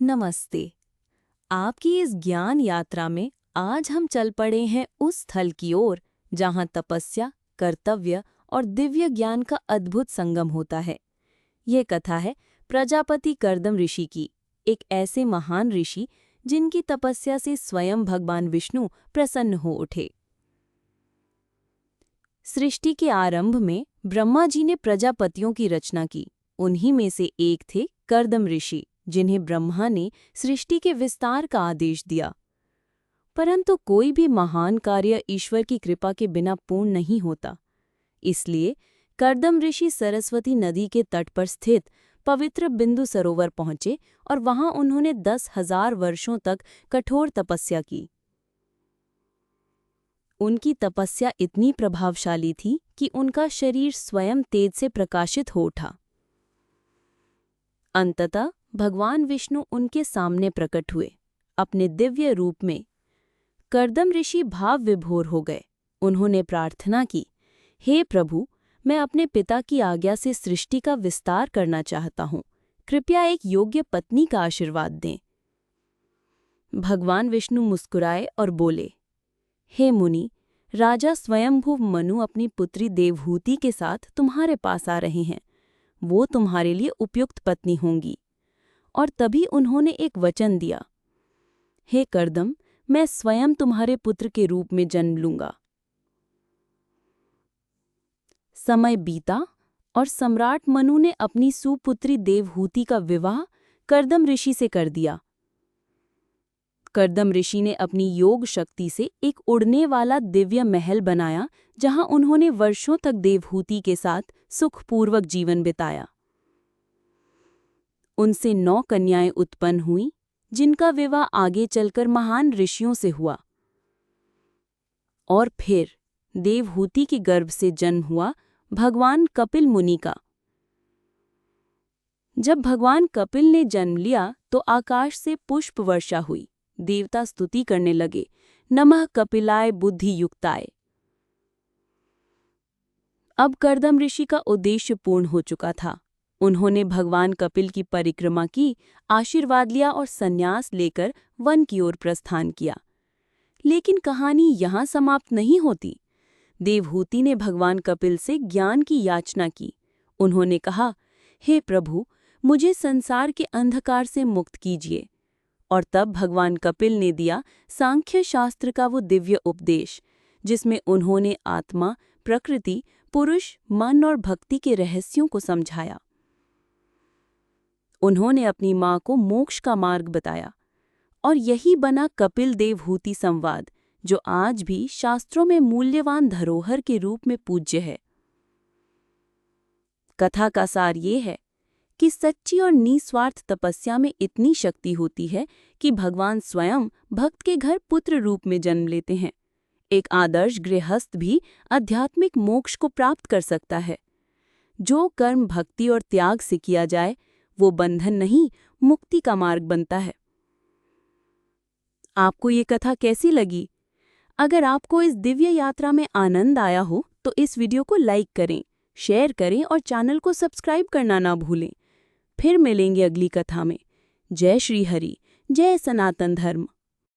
नमस्ते। आपकी इस ज्ञान यात्रा में आज हम चल पड़े हैं उस स्थल की ओर जहां तपस्या, कर्तव्य और दिव्य ज्ञान का अद्भुत संगम होता है। ये कथा है प्रजापति कर्दम ऋषि की, एक ऐसे महान ऋषि जिनकी तपस्या से स्वयं भगवान विष्णु प्रसन्न हो उठे। सृष्टि के आरंभ में ब्रह्मा जी ने प्रजापतियों की रचना की। उन्हीं में से एक थे कर्दम ऋषि, जिन्हें ब्रह्मा ने सृष्टि के विस्तार का आदेश दिया। परंतु कोई भी महान कार्य ईश्वर की कृपा के बिना पूर्ण नहीं होता। इसलिए कर्दम ऋषि सरस्वती नदी के तट पर स्थित पवित्र बिंदु सरोवर पहुंचे और वहां उन्होंने 10,000 वर्षों तक कठोर तपस्या की। उनकी तपस्या इतनी प्रभावशाली थी कि उनका शरीर स्वयं तेज से प्रकाशित हो उठा। अंततः भगवान विष्णु उनके सामने प्रकट हुए, अपने दिव्य रूप में। कर्दम ऋषि भाव विभोर हो गए। उन्होंने प्रार्थना की, हे प्रभु, मैं अपने पिता की आज्ञा से सृष्टि का विस्तार करना चाहता हूँ। कृपया एक योग्य पत्नी का आशीर्वाद दें। भगवान विष्णु मुस्कुराए और बोले, हे मुनि, राजा स्वयंभू मनु अपनी पुत्री देवहूति के साथ तुम्हारे पास आ रहे हैं। वो तुम्हारे लिए उपयुक्त पत्नी होंगी। और तभी उन्होंने एक वचन दिया, हे कर्दम, मैं स्वयं तुम्हारे पुत्र के रूप में जन्म लूंगा। समय बीता और सम्राट मनु ने अपनी सुपुत्री देवहूति का विवाह कर्दम ऋषि से कर दिया। कर्दम ऋषि ने अपनी योग शक्ति से एक उड़ने वाला दिव्य महल बनाया, जहां उन्होंने वर्षों तक देवहूति के साथ सुखपूर्वक जीवन बिताया। उनसे 9 कन्याएं उत्पन्न हुईं, जिनका विवाह आगे चलकर महान ऋषियों से हुआ। और फिर देवहूति के गर्भ से जन्म हुआ भगवान कपिल मुनि का। जब भगवान कपिल ने जन्म लिया तो आकाश से पुष्प वर्षा हुई। देवता स्तुति करने लगे, नमः कपिलाय बुद्धि युक्ताय। अब कर्दम ऋषि का उद्देश्य पूर्ण हो चुका था। उन्होंने भगवान कपिल की परिक्रमा की, आशीर्वाद लिया और संन्यास लेकर वन की ओर प्रस्थान किया। लेकिन कहानी यहाँ समाप्त नहीं होती। देवहूति ने भगवान कपिल से ज्ञान की याचना की। उन्होंने कहा, हे प्रभु, मुझे संसार के अंधकार से मुक्त कीजिए। और तब भगवान कपिल ने दिया सांख्य शास्त्र का वो दिव्य उपदेश, जिसमें उन्होंने आत्मा, प्रकृति, पुरुष, मन और भक्ति के रहस्यों को समझाया। उन्होंने अपनी माँ को मोक्ष का मार्ग बताया और यही बना कपिल देवहूति संवाद, जो आज भी शास्त्रों में मूल्यवान धरोहर के रूप में पूज्य है। कथा का सार ये है कि सच्ची और निस्वार्थ तपस्या में इतनी शक्ति होती है कि भगवान स्वयं भक्त के घर पुत्र रूप में जन्म लेते हैं। एक आदर्श गृहस्थ भी आध्यात्मिक मोक्ष को प्राप्त कर सकता है। जो कर्म भक्ति और त्याग से किया जाए, वो बंधन नहीं, मुक्ति का मार्ग बनता है। आपको ये कथा कैसी लगी? अगर आपको इस दिव्य यात्रा में आनंद आया हो तो इस वीडियो को लाइक करें, शेयर करें और चैनल को सब्सक्राइब करना ना भूलें। फिर मिलेंगे अगली कथा में। जय श्री हरि, जय सनातन धर्म।